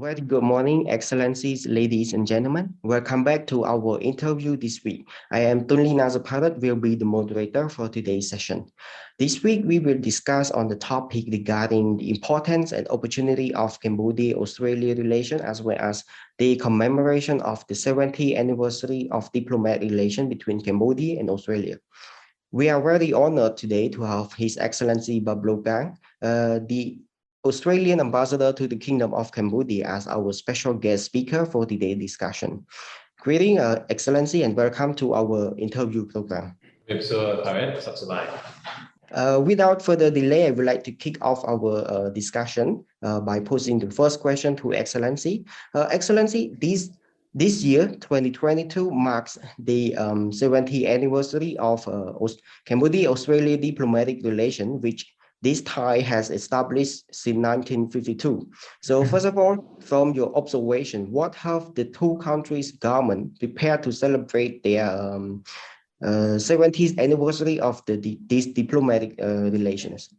Very good morning, Excellencies, ladies and gentlemen. Welcome back to our interview this week. I am Tunli Nazaparat, will be the moderator for today's session. This week, we will discuss on the topic regarding the importance and opportunity of Cambodia-Australia relation, as well as the commemoration of the 70th anniversary of diplomatic relation between Cambodia and Australia. We are very honored today to have His Excellency PABLO Kang, the Australian ambassador to the Kingdom of Cambodia, as our special guest speaker for today's discussion. Greeting, Excellency, and welcome to our interview program. Without further delay, I would like to kick off our discussion by posing the first question to Excellency. Excellency, this year, 2022, marks the 70th anniversary of Cambodia-Australia diplomatic relation, which this tie has established since 1952. So first of all, from your observation, what have the two countries' government prepared to celebrate their 70th anniversary of these diplomatic relations?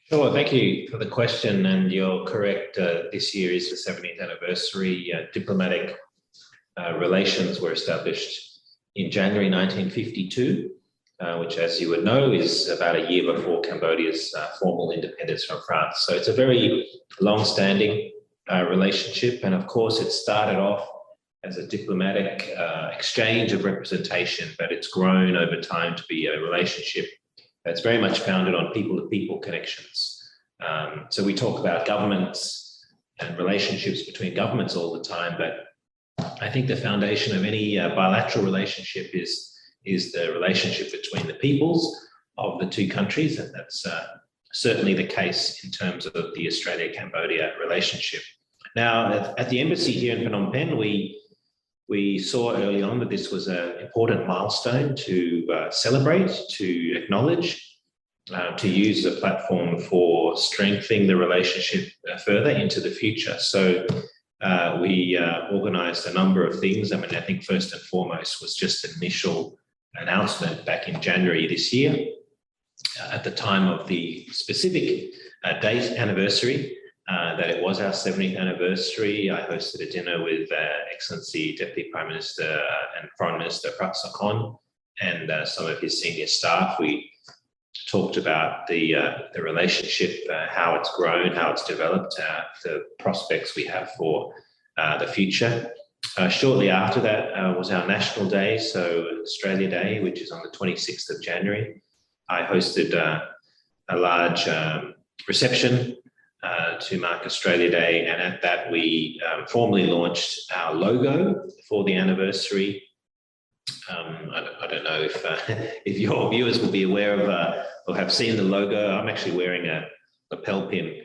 Sure, thank you for the question, and you're correct. This year is the 70th anniversary. Diplomatic relations were established in January 1952. Which, as you would know, is about a year before Cambodia's formal independence from France. So it's a very long-standing relationship. And of course, it started off as a diplomatic exchange of representation, but it's grown over time to be a relationship that's very much founded on people-to-people connections. So we talk about governments and relationships between governments all the time, but I think the foundation of any bilateral relationship is the relationship between the peoples of the two countries, and that's certainly the case in terms of the Australia-Cambodia relationship. Now, at the embassy here in Phnom Penh, we saw early on that this was an important milestone to celebrate, to acknowledge, to use as a platform for strengthening the relationship further into the future. So we organised a number of things. I mean, I think first and foremost was just an initial announcement back in January this year. At the time of the specific date anniversary, that it was our 70th anniversary, I hosted a dinner with Excellency Deputy Prime Minister and Foreign Minister Prak Sokhonn and some of his senior staff. We talked about the relationship, how it's grown, how it's developed, the prospects we have for the future. Shortly after that was our National Day, so Australia Day, which is on the 26th of January. I hosted a large reception to mark Australia Day, and at that we formally launched our logo for the anniversary. I don't know if your viewers will be aware of or have seen the logo. I'm actually wearing a lapel pin,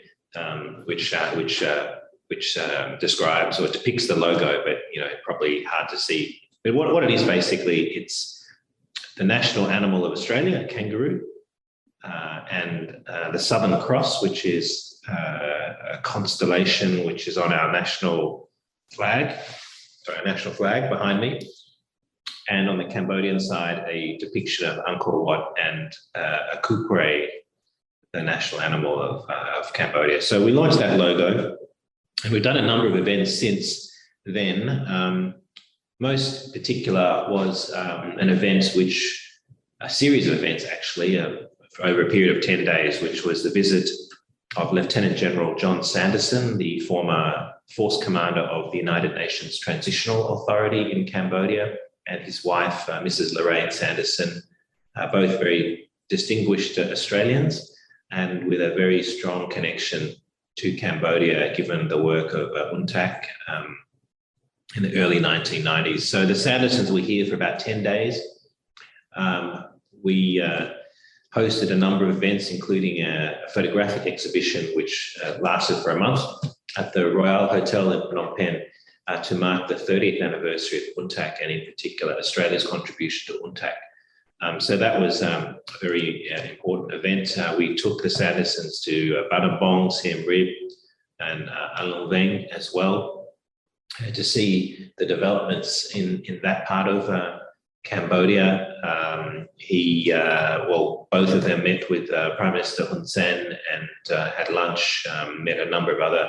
which describes or depicts the logo, but probably hard to see. But what it is basically, it's the national animal of Australia, a kangaroo, and the Southern Cross, which is a constellation which is on our national flag. Sorry, our national flag behind me. And on the Cambodian side, a depiction of Angkor Wat and a kukre, the national animal of Cambodia. So we launched that logo. And we've done a number of events since then. Most particular was a series of events actually, over a period of 10 days, which was the visit of Lieutenant General John Sanderson, the former force commander of the United Nations Transitional Authority in Cambodia, and his wife, Mrs. Lorraine Sanderson, both very distinguished Australians and with a very strong connection to Cambodia, given the work of UNTAC in the early 1990s. So the Sandersons were here for about 10 days. We hosted a number of events, including a photographic exhibition, which lasted for a month at the Royal Hotel in Phnom Penh to mark the 30th anniversary of UNTAC, and in particular, Australia's contribution to UNTAC. So that was a very important event. We took the Sandersons to Battambong, Siem Reap, and Along Veng as well to see the developments in that part of Cambodia. Both of them met with Prime Minister Hun Sen and had lunch, met a number of other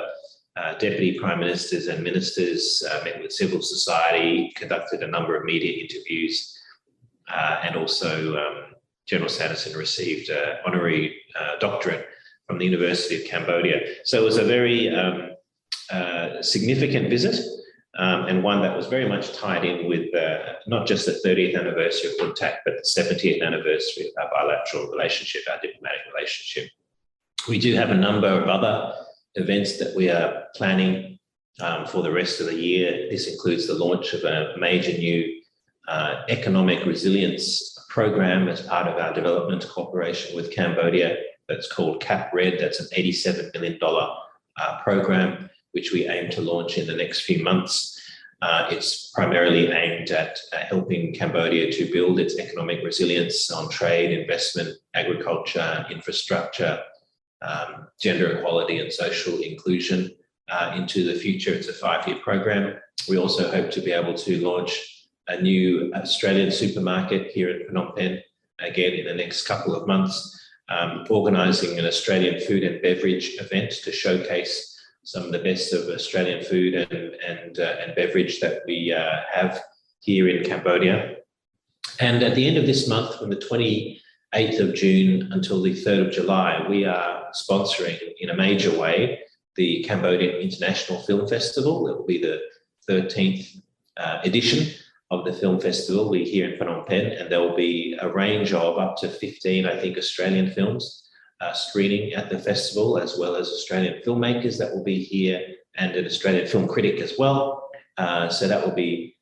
deputy prime ministers and ministers, met with civil society, conducted a number of media interviews, and also General Sanderson received an honorary doctorate from the University of Cambodia. So it was a very significant visit, and one that was very much tied in with not just the 30th anniversary of UNTAC, but the 70th anniversary of our bilateral relationship, our diplomatic relationship. We do have a number of other events that we are planning for the rest of the year. This includes the launch of a major new economic resilience program as part of our development cooperation with Cambodia. That's called CAP-RED. That's an $87 million program, which we aim to launch in the next few months. It's primarily aimed at helping Cambodia to build its economic resilience on trade, investment, agriculture, infrastructure, gender equality and social inclusion into the future. It's a 5-year program. We also hope to be able to launch a new Australian supermarket here in Phnom Penh, again in the next couple of months, organising an Australian food and beverage event to showcase some of the best of Australian food and beverage that we have here in Cambodia. And at the end of this month, from the 28th of June until the 3rd of July, we are sponsoring in a major way the Cambodian International Film Festival. It will be the 13th edition of the film festival. We're here in Phnom Penh, and there will be a range of up to 15, I think, Australian films screening at the festival, as well as Australian filmmakers that will be here and an Australian film critic as well. So that will be,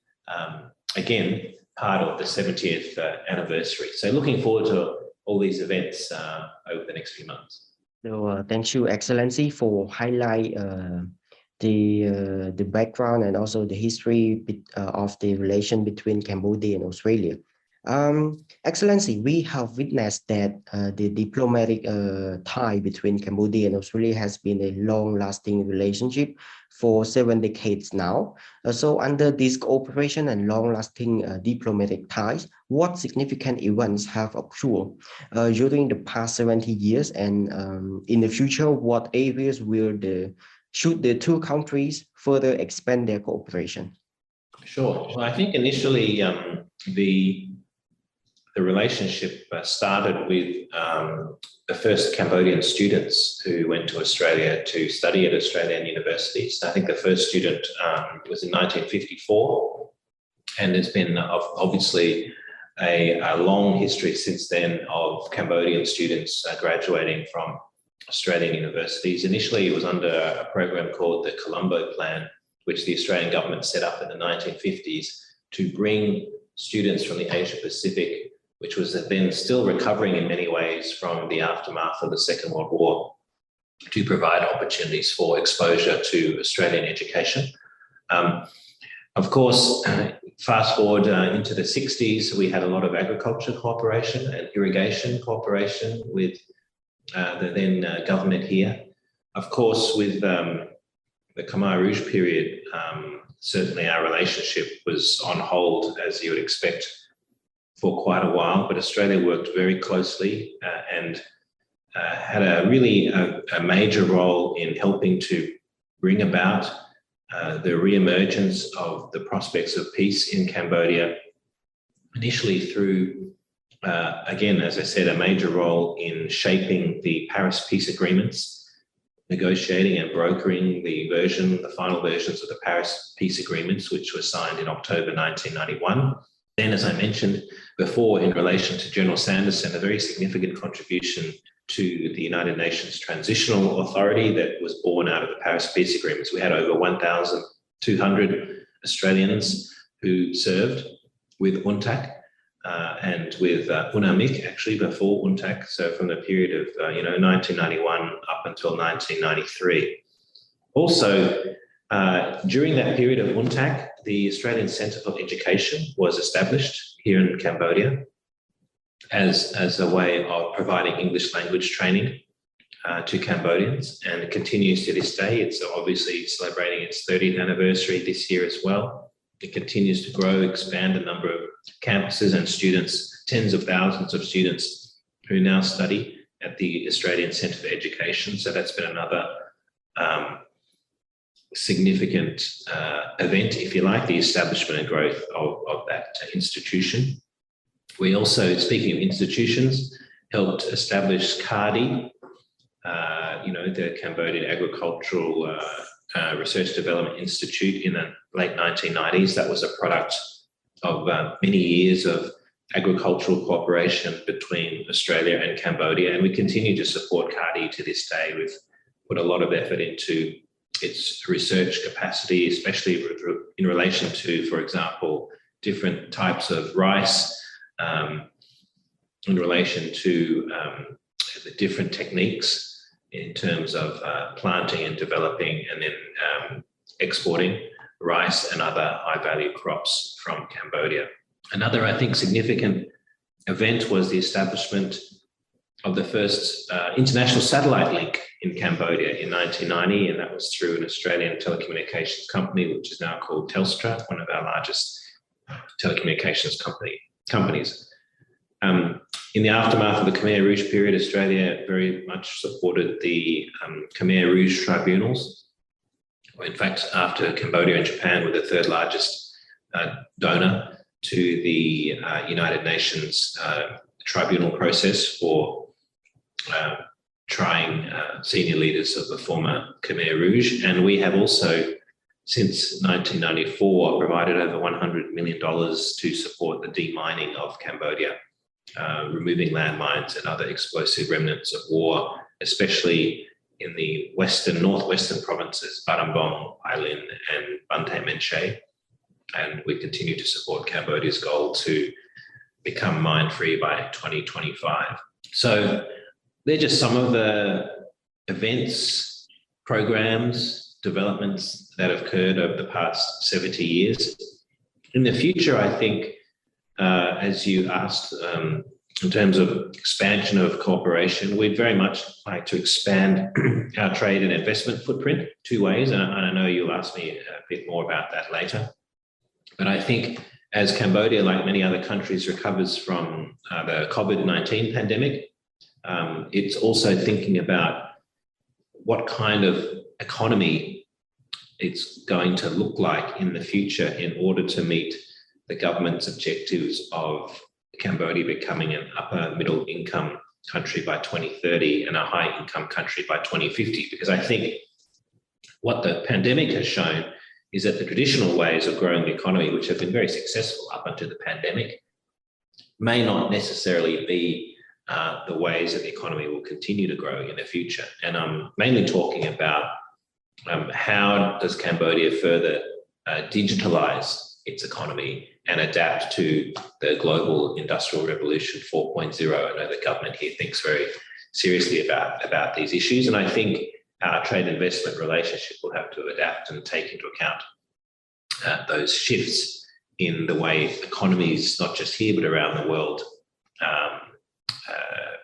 again, part of the 70th anniversary. So looking forward to all these events over the next few months. So thank you, Excellency, for highlight the background and also the history of the relation between Cambodia and Australia. Excellency, we have witnessed that the diplomatic tie between Cambodia and Australia has been a long-lasting relationship for 7 decades now. So under this cooperation and long-lasting diplomatic ties, what significant events have occurred during the past 70 years, and in the future, what areas should the two countries further expand their cooperation? Sure. Well, I think initially the relationship started with the first Cambodian students who went to Australia to study at Australian universities. I think the first student was in 1954, and there's been obviously a long history since then of Cambodian students graduating from Australian universities. Initially, it was under a program called the Colombo Plan, which the Australian government set up in the 1950s to bring students from the Asia Pacific, which was then still recovering in many ways from the aftermath of the Second World War, to provide opportunities for exposure to Australian education. Of course, fast forward into the 60s, we had a lot of agriculture cooperation and irrigation cooperation with the then government here. Of course, with the Khmer Rouge period, certainly our relationship was on hold, as you would expect, for quite a while, but Australia worked very closely and had a really a major role in helping to bring about the re-emergence of the prospects of peace in Cambodia, initially through, again, as I said, a major role in shaping the Paris peace agreements, negotiating and brokering the final versions of the Paris peace agreements, which were signed in October 1991. Then, as I mentioned before, in relation to General Sanderson, a very significant contribution to the United Nations Transitional Authority that was born out of the Paris peace agreements. We had over 1,200 Australians who served with UNTAC and with UNAMIC, actually, before UNTAC, so from the period of 1991 up until 1993. Also, during that period of UNTAC, the Australian Centre for Education was established here in Cambodia as a way of providing English language training to Cambodians, and it continues to this day. It's obviously celebrating its 30th anniversary this year as well. It continues to grow, expand the number of campuses and students, tens of thousands of students who now study at the Australian Centre for Education. So that's been another significant event, if you like, the establishment and growth of that institution. We also, speaking of institutions, helped establish KADI, the Cambodian Agricultural Research Development Institute in the late 1990s. That was a product of many years of agricultural cooperation between Australia and Cambodia, and we continue to support KADI to this day. We've put a lot of effort into its research capacity, especially in relation to, for example, different types of rice, in relation to the different techniques in terms of planting and developing and then exporting rice and other high-value crops from Cambodia. Another, I think, significant event was the establishment of the first international satellite link in Cambodia in 1990, and that was through an Australian telecommunications company, which is now called Telstra, one of our largest telecommunications companies. In the aftermath of the Khmer Rouge period, Australia very much supported the Khmer Rouge tribunals. In fact, after Cambodia and Japan were the third largest donor to the United Nations tribunal process for trying senior leaders of the former Khmer Rouge. And we have also, since 1994, provided over $100 million to support the demining of Cambodia, removing landmines and other explosive remnants of war, especially in the northwestern provinces, Battambang, Ai and Banteay Meanchey. And we continue to support Cambodia's goal to become mine-free by 2025. So they're just some of the events, programs, developments that have occurred over the past 70 years. In the future, I think, as you asked, in terms of expansion of cooperation, we'd very much like to expand our trade and investment footprint two ways, and I know you'll ask me a bit more about that later. But I think as Cambodia, like many other countries, recovers from the COVID-19 pandemic, it's also thinking about what kind of economy it's going to look like in the future in order to meet the government's objectives of Cambodia becoming an upper middle income country by 2030 and a high income country by 2050. Because I think what the pandemic has shown is that the traditional ways of growing the economy, which have been very successful up until the pandemic, may not necessarily be the ways that the economy will continue to grow in the future. And I'm mainly talking about how does Cambodia further digitalize its economy and adapt to the global industrial revolution 4.0. I know the government here thinks very seriously about these issues, and I think our trade investment relationship will have to adapt and take into account those shifts in the way economies, not just here but around the world,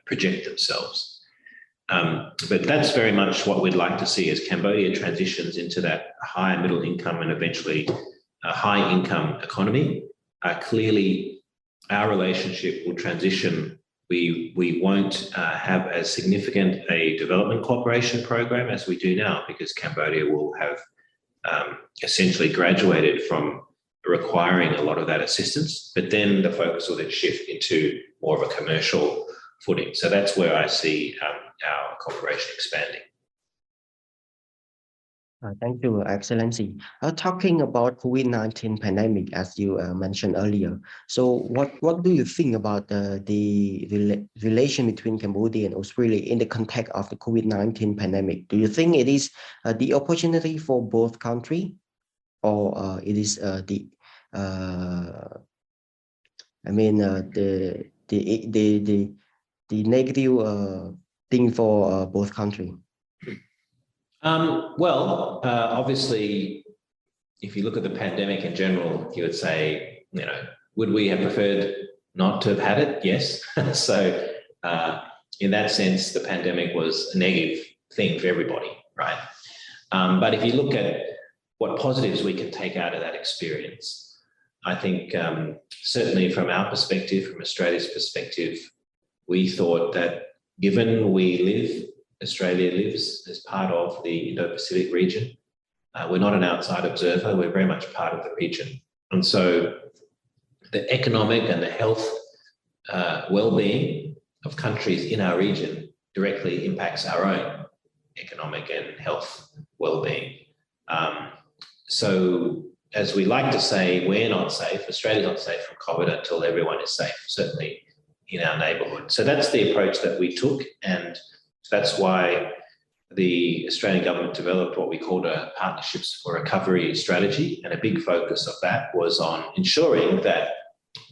project themselves. But that's very much what we'd like to see as Cambodia transitions into that high middle income and eventually a high income economy. Clearly, our relationship will transition. We won't have as significant a development cooperation program as we do now, because Cambodia will have essentially graduated from requiring a lot of that assistance, but then the focus will then shift into more of a commercial footing. So that's where I see our cooperation expanding. Thank you, Excellency. Talking about COVID-19 pandemic, as you mentioned earlier. So what do you think about the relation between Cambodia and Australia in the context of the COVID-19 pandemic? Do you think it is the opportunity for both countries, or it is the negative thing for both countries? Obviously, if you look at the pandemic in general, you would say, would we have preferred not to have had it? Yes. So in that sense, the pandemic was a negative thing for everybody, right? But if you look at what positives we can take out of that experience, I think certainly from our perspective, from Australia's perspective, we thought that given Australia lives as part of the Indo-Pacific region, We're not an outside observer. We're very much part of the region. And so the economic and the health well-being of countries in our region directly impacts our own economic and health well-being. So as we like to say, we're not safe, Australia's not safe from COVID until everyone is safe, certainly in our neighbourhood. So that's the approach that we took, and that's why the Australian government developed what we called a Partnerships for Recovery strategy, and a big focus of that was on ensuring that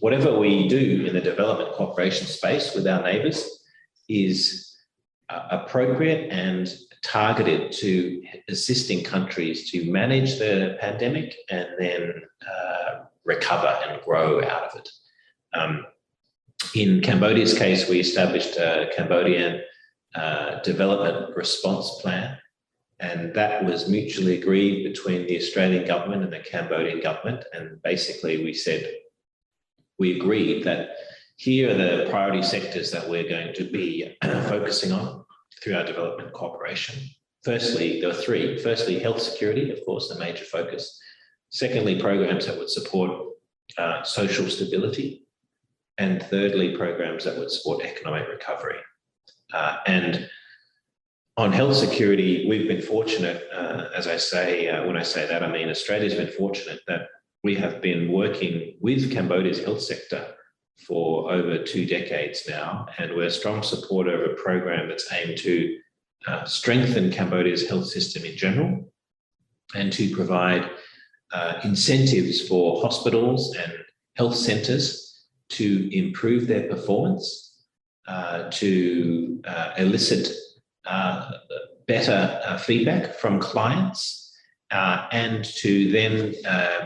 whatever we do in the development cooperation space with our neighbours is appropriate and targeted to assisting countries to manage the pandemic and then recover and grow out of it. In Cambodia's case, we established a Cambodian development response plan, and that was mutually agreed between the Australian government and the Cambodian government. And basically we agreed that here are the priority sectors that we're going to be focusing on through our development cooperation. Firstly, there were three. Firstly, health security, of course, the major focus. Secondly, programs that would support social stability. And thirdly, programs that would support economic recovery. And on health security, we've been fortunate, as I say, when I say that, I mean Australia's been fortunate that we have been working with Cambodia's health sector for over 2 decades now, and we're a strong supporter of a program that's aimed to strengthen Cambodia's health system in general and to provide incentives for hospitals and health centres to improve their performance, to elicit better feedback from clients, and to then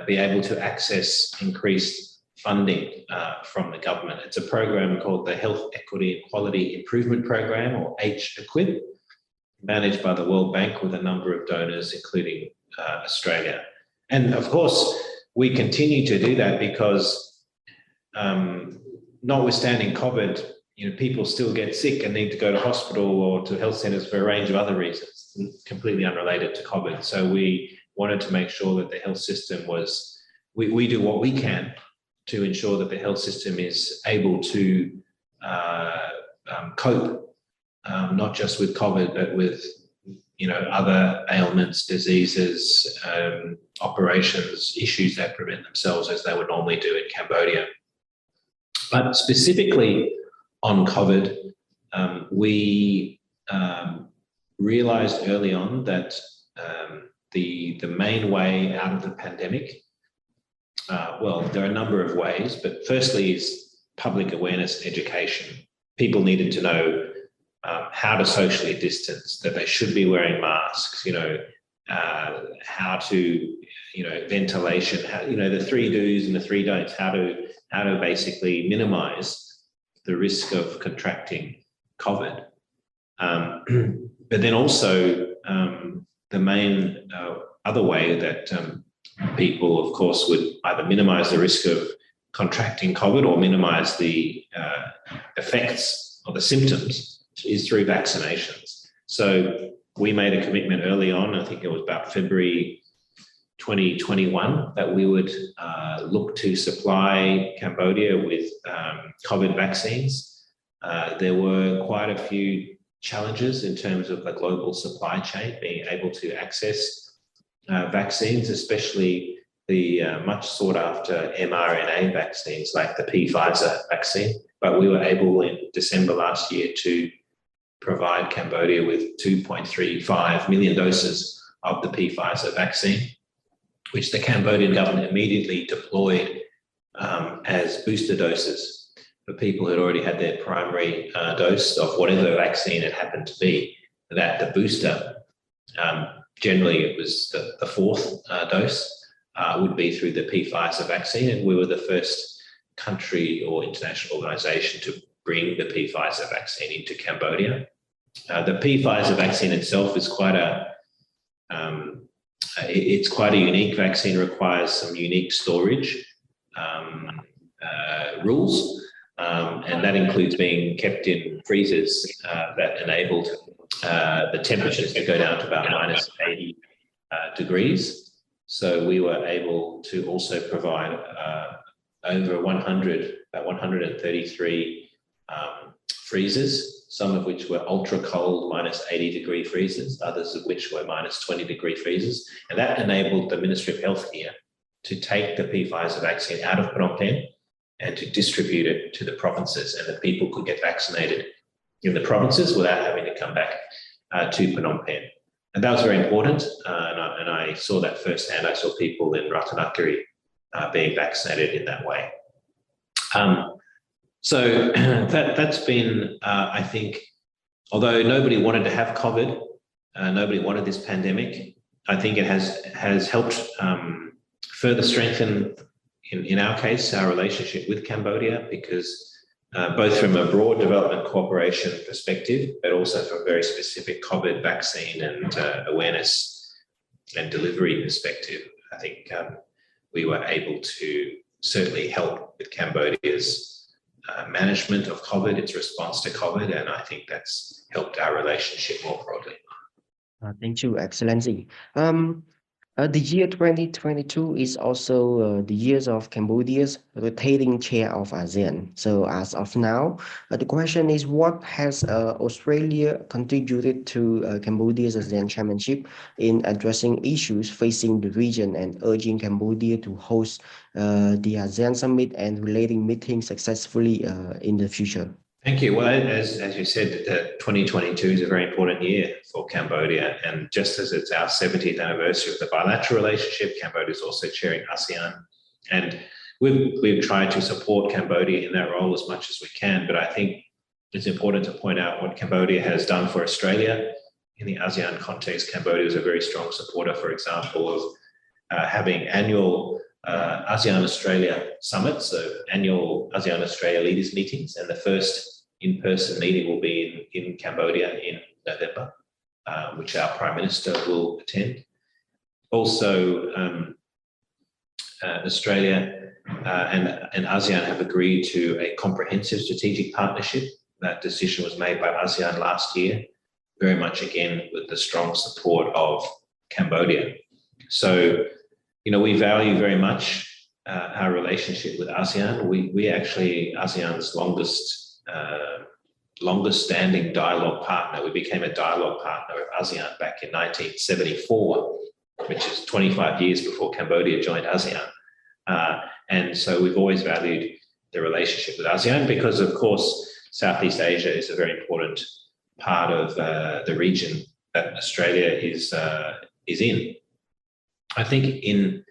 be able to access increased funding from the government. It's a program called the Health Equity and Quality Improvement Program, or HEQIP, managed by the World Bank with a number of donors, including Australia. And of course, we continue to do that because notwithstanding COVID, people still get sick and need to go to hospital or to health centres for a range of other reasons, completely unrelated to COVID. So we wanted to make sure that the health system was, we do what we can to ensure that the health system is able to cope, not just with COVID, but with other ailments, diseases, operations, issues that present themselves as they would normally do in Cambodia. But specifically on COVID, we realised early on that the main way out of the pandemic, well, there are a number of ways, but firstly is public awareness and education. People needed to know how to socially distance, that they should be wearing masks, how to, ventilation, how, the 3 do's and the 3 don'ts, how to basically minimise the risk of contracting COVID. But then also the main other way that people, of course, would either minimise the risk of contracting COVID or minimise the effects or the symptoms is through vaccinations. So we made a commitment early on, I think it was about February 2021, that we would look to supply Cambodia with COVID vaccines. There were quite a few challenges in terms of the global supply chain, being able to access vaccines, especially the much sought after mRNA vaccines like the Pfizer vaccine. But we were able in December last year to provide Cambodia with 2.35 million doses of the Pfizer vaccine, which the Cambodian government immediately deployed as booster doses for people who had already had their primary dose of whatever vaccine it happened to be. That the booster, generally it was the 4th dose, would be through the Pfizer vaccine, and we were the first country or international organisation to bring the Pfizer vaccine into Cambodia. The Pfizer vaccine itself is quite it's quite a unique vaccine, requires some unique storage rules, and that includes being kept in freezers that enabled the temperatures to go down to about -80 degrees. So we were able to also provide over 133 freezers, some of which were ultra cold -80-degree freezers, others of which were -20-degree freezers. And that enabled the Ministry of Health here to take the Pfizer vaccine out of Phnom Penh and to distribute it to the provinces, and the people could get vaccinated in the provinces without having to come back to Phnom Penh. And that was very important, and I saw that firsthand. I saw people in Ratanakiri being vaccinated in that way. So that's been, I think, although nobody wanted to have COVID, nobody wanted this pandemic, I think it has helped further strengthen, in our case, our relationship with Cambodia, because both from a broad development cooperation perspective, but also from a very specific COVID vaccine and awareness and delivery perspective, I think we were able to certainly help with Cambodia's management of COVID, its response to COVID, and I think that's helped our relationship more broadly. Thank you, Excellency. The year 2022 is also the years of Cambodia's rotating chair of ASEAN. So as of now, the question is, what has Australia contributed to Cambodia's ASEAN chairmanship in addressing issues facing the region and urging Cambodia to host the ASEAN summit and relating meetings successfully in the future? Thank you. Well, as you said, 2022 is a very important year for Cambodia, and just as it's our 70th anniversary of the bilateral relationship, Cambodia is also chairing ASEAN, and we've tried to support Cambodia in that role as much as we can. But I think it's important to point out what Cambodia has done for Australia in the ASEAN context. Cambodia is a very strong supporter, for example, of having annual ASEAN-Australia summits, so annual ASEAN-Australia leaders meetings, and the first in-person meeting will be in Cambodia in November, which our Prime Minister will attend. Also, Australia and ASEAN have agreed to a comprehensive strategic partnership. That decision was made by ASEAN last year, very much again with the strong support of Cambodia. So, we value very much our relationship with ASEAN. We actually ASEAN's longest standing dialogue partner. We became a dialogue partner of ASEAN back in 1974, which is 25 years before Cambodia joined ASEAN. And so we've always valued the relationship with ASEAN because, of course, Southeast Asia is a very important part of the region that Australia is in. I think in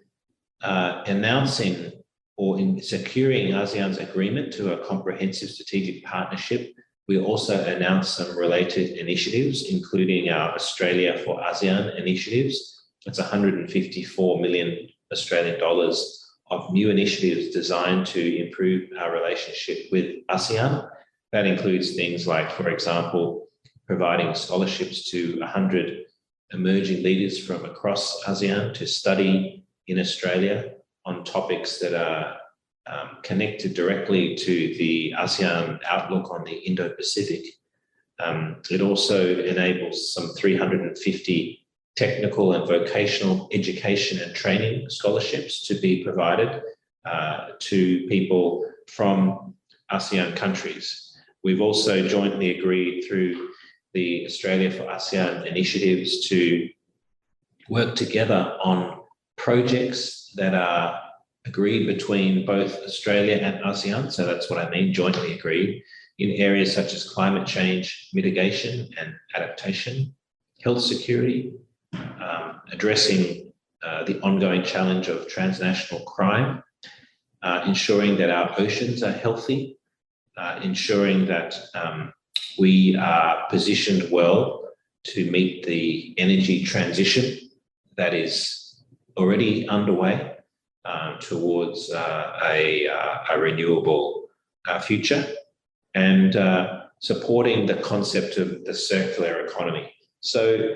announcing or in securing ASEAN's agreement to a comprehensive strategic partnership, we also announced some related initiatives, including our Australia for ASEAN initiatives. It's 154 million Australian dollars of new initiatives designed to improve our relationship with ASEAN. That includes things like, for example, providing scholarships to 100 emerging leaders from across ASEAN to study in Australia on topics that are connected directly to the ASEAN outlook on the Indo-Pacific. It also enables some 350 technical and vocational education and training scholarships to be provided to people from ASEAN countries. We've also jointly agreed through the Australia for ASEAN initiatives to work together on projects that are agreed between both Australia and ASEAN. So that's what I mean, jointly agreed, in areas such as climate change mitigation and adaptation, health security, addressing the ongoing challenge of transnational crime, ensuring that our oceans are healthy, ensuring that we are positioned well to meet the energy transition that is already underway towards a renewable future, and supporting the concept of the circular economy. So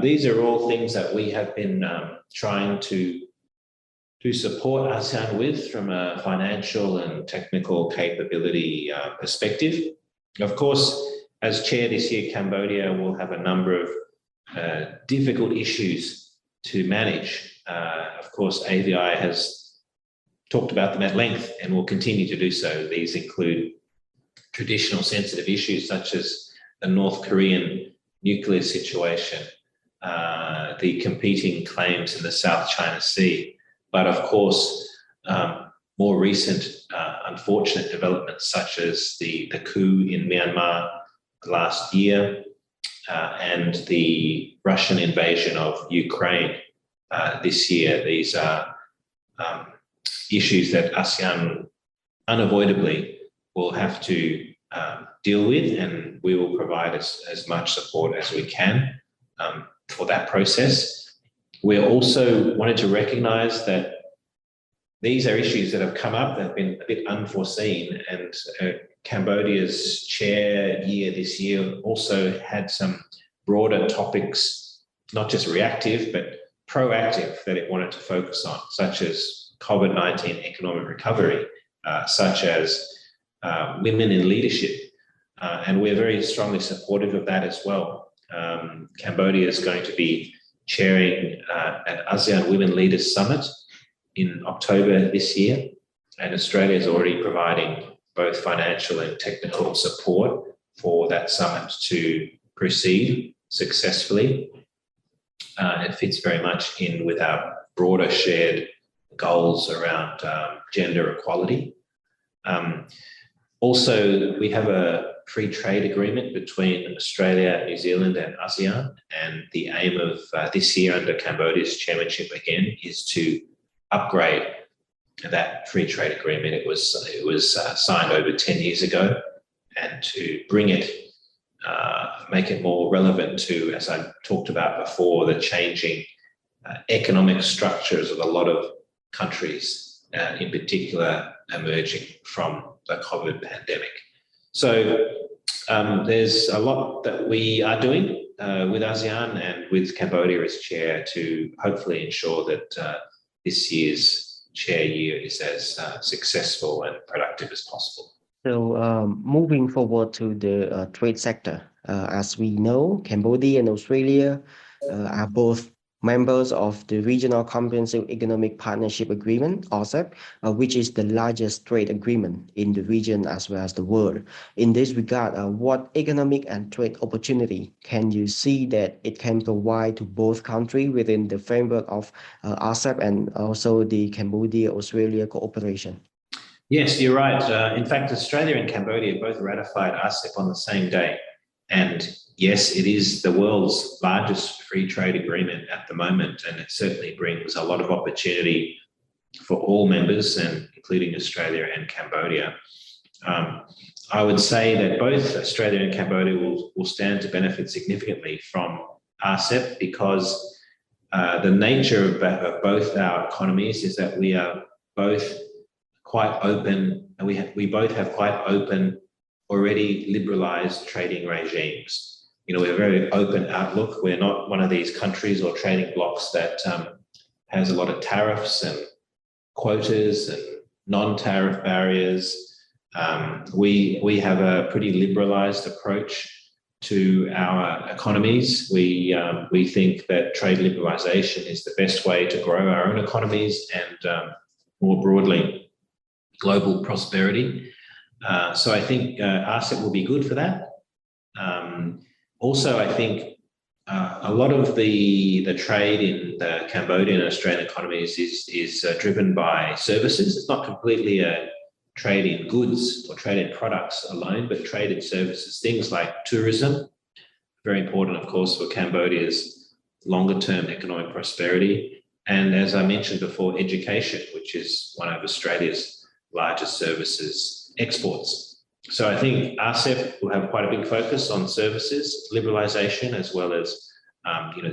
these are all things that we have been trying to support ASEAN with from a financial and technical capability perspective. Of course, as chair this year, Cambodia will have a number of difficult issues to manage. Of course, AVI has talked about them at length and will continue to do so. These include traditional sensitive issues such as the North Korean nuclear situation, the competing claims in the South China Sea, but of course, more recent unfortunate developments such as the coup in Myanmar last year and the Russian invasion of Ukraine this year. These are issues that ASEAN unavoidably will have to deal with, and we will provide as much support as we can for that process. We also wanted to recognise that these are issues that have come up that have been a bit unforeseen, and Cambodia's chair year this year also had some broader topics, not just reactive, but proactive that it wanted to focus on, such as COVID-19 economic recovery, such as women in leadership. And we're very strongly supportive of that as well. Cambodia is going to be chairing an ASEAN Women Leaders Summit in October this year, and Australia is already providing both financial and technical support for that summit to proceed successfully. It fits very much in with our broader shared goals around gender equality. Also, we have a free trade agreement between Australia, New Zealand and ASEAN, and the aim of this year under Cambodia's chairmanship again is to upgrade that free trade agreement. It was signed over 10 years ago, and to bring it, make it more relevant to, as I talked about before, the changing economic structures of a lot of countries, in particular emerging from the COVID pandemic. So there's a lot that we are doing with ASEAN and with Cambodia as chair to hopefully ensure that this year's chair year is as successful and productive as possible. So moving forward to the trade sector, as we know, Cambodia and Australia are both members of the Regional Comprehensive Economic Partnership Agreement, RCEP, which is the largest trade agreement in the region as well as the world. In this regard, what economic and trade opportunity can you see that it can provide to both countries within the framework of RCEP and also the Cambodia-Australia cooperation? Yes, you're right. In fact, Australia and Cambodia both ratified RCEP on the same day. And yes, it is the world's largest free trade agreement at the moment, and it certainly brings a lot of opportunity for all members, and including Australia and Cambodia. I would say that both Australia and Cambodia will stand to benefit significantly from RCEP because the nature of both our economies is that we are both quite open, and we both have quite open, already liberalised trading regimes. You know, we have a very open outlook. We're not one of these countries or trading blocs that has a lot of tariffs and quotas and non-tariff barriers. We have a pretty liberalised approach to our economies. We think that trade liberalisation is the best way to grow our own economies and more broadly, global prosperity. So I think RCEP will be good for that. Also, I think a lot of the trade in the Cambodian and Australian economies is driven by services. It's not completely a trade in goods or trade in products alone, but trade in services, things like tourism, very important, of course, for Cambodia's longer-term economic prosperity. And as I mentioned before, education, which is one of Australia's largest services exports. So I think RCEP will have quite a big focus on services, liberalisation, as well as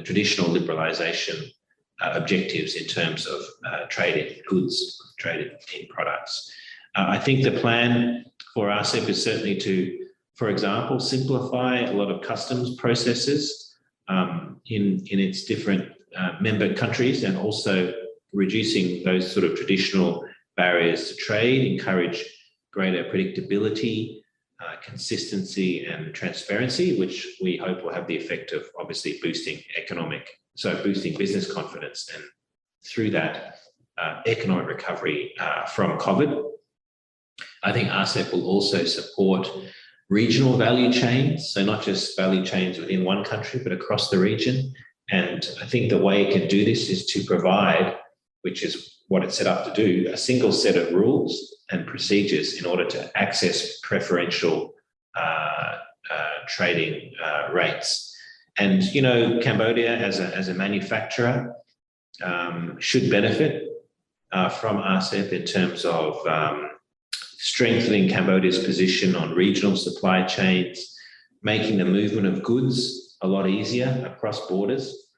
traditional liberalisation objectives in terms of trade in goods, trade in products. I think the plan for RCEP is certainly to, for example, simplify a lot of customs processes in its different member countries, and also reducing those sort of traditional barriers to trade, encourage greater predictability, consistency and transparency, which we hope will have the effect of obviously boosting economic so boosting business confidence and through that economic recovery from COVID. I think RCEP will also support regional value chains, so not just value chains within one country, but across the region. And I think the way it can do this is to provide, which is what it's set up to do, a single set of rules and procedures in order to access preferential trading rates. And, you know, Cambodia as a manufacturer should benefit from RCEP in terms of strengthening Cambodia's position on regional supply chains, making the movement of goods a lot easier across borders,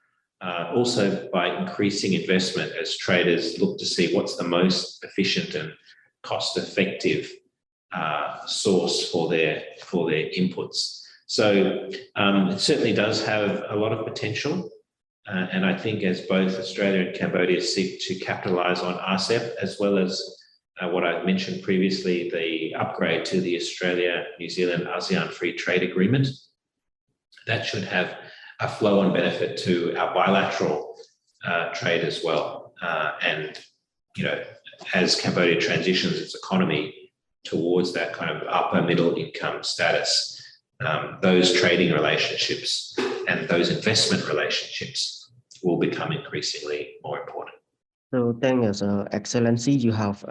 also by increasing investment as traders look to see what's the most efficient and cost-effective source for their inputs. So it certainly does have a lot of potential. And I think as both Australia and Cambodia seek to capitalise on RCEP, as well as what I mentioned previously, the upgrade to the Australia-New Zealand-ASEAN Free Trade Agreement, that should have a flow-on benefit to our bilateral trade as well. And, you know, as Cambodia transitions its economy towards that kind of upper middle income status, those trading relationships and those investment relationships will become increasingly more important. So thank you, Excellency. You have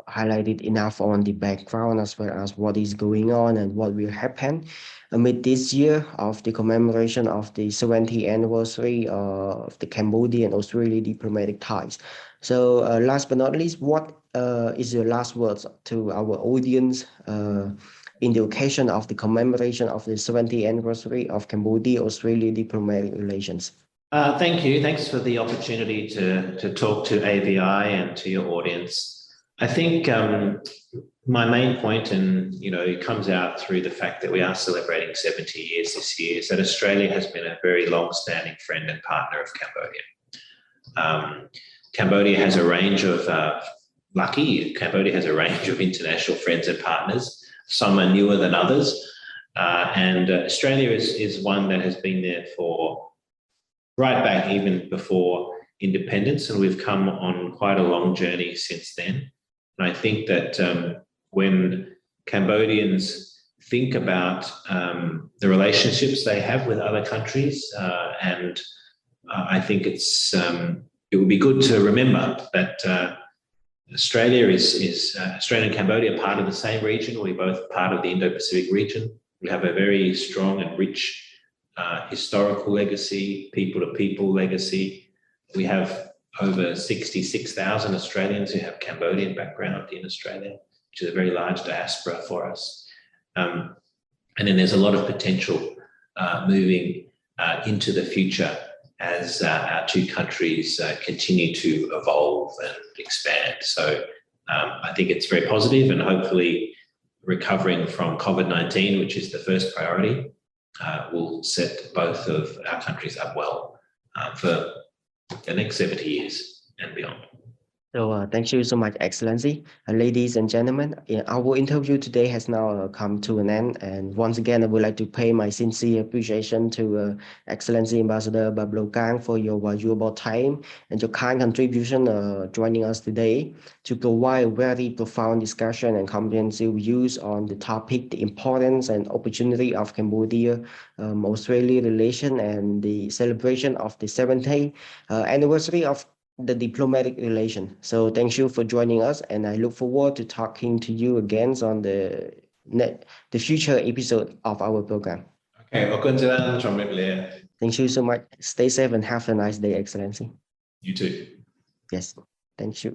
highlighted enough on the background as well as what is going on and what will happen amid this year of the commemoration of the 70th anniversary of the Cambodian and Australian diplomatic ties. So last but not least, what is your last words to our audience in the occasion of the commemoration of the 70th anniversary of Cambodia-Australia diplomatic relations? Thank you. Thanks for the opportunity to talk to AVI and to your audience. I think my main point, and you know, it comes out through the fact that we are celebrating 70 years this year, is that Australia has been a very long-standing friend and partner of Cambodia. Cambodia has a range of Cambodia has a range of international friends and partners. Some are newer than others, and Australia is one that has been there for right back even before independence, and we've come on quite a long journey since then. And I think that when Cambodians think about the relationships they have with other countries, and I think it would be good to remember that Australia Australia and Cambodia are part of the same region. We're both part of the Indo-Pacific region. We have a very strong and rich historical legacy, people-to-people legacy. We have over 66,000 Australians who have Cambodian background in Australia, which is a very large diaspora for us. And then there's a lot of potential moving into the future as our two countries continue to evolve and expand. So I think it's very positive, and hopefully recovering from COVID-19, which is the first priority, will set both of our countries up well for the next 70 years and beyond. So thank you so much, Excellency. Ladies and gentlemen, our interview today has now come to an end. And once again, I would like to pay my sincere appreciation to Excellency Ambassador PABLO Kang for your valuable time and your kind contribution joining us today to provide a very profound discussion and comprehensive views on the topic, the importance and opportunity of Cambodia-Australia relation and the celebration of the 70th anniversary of the diplomatic relation. So thank you for joining us, and I look forward to talking to you again on the future episode of our program. Okay, Thank you so much. Stay safe and have a nice day, Excellency. You too. Yes, thank you.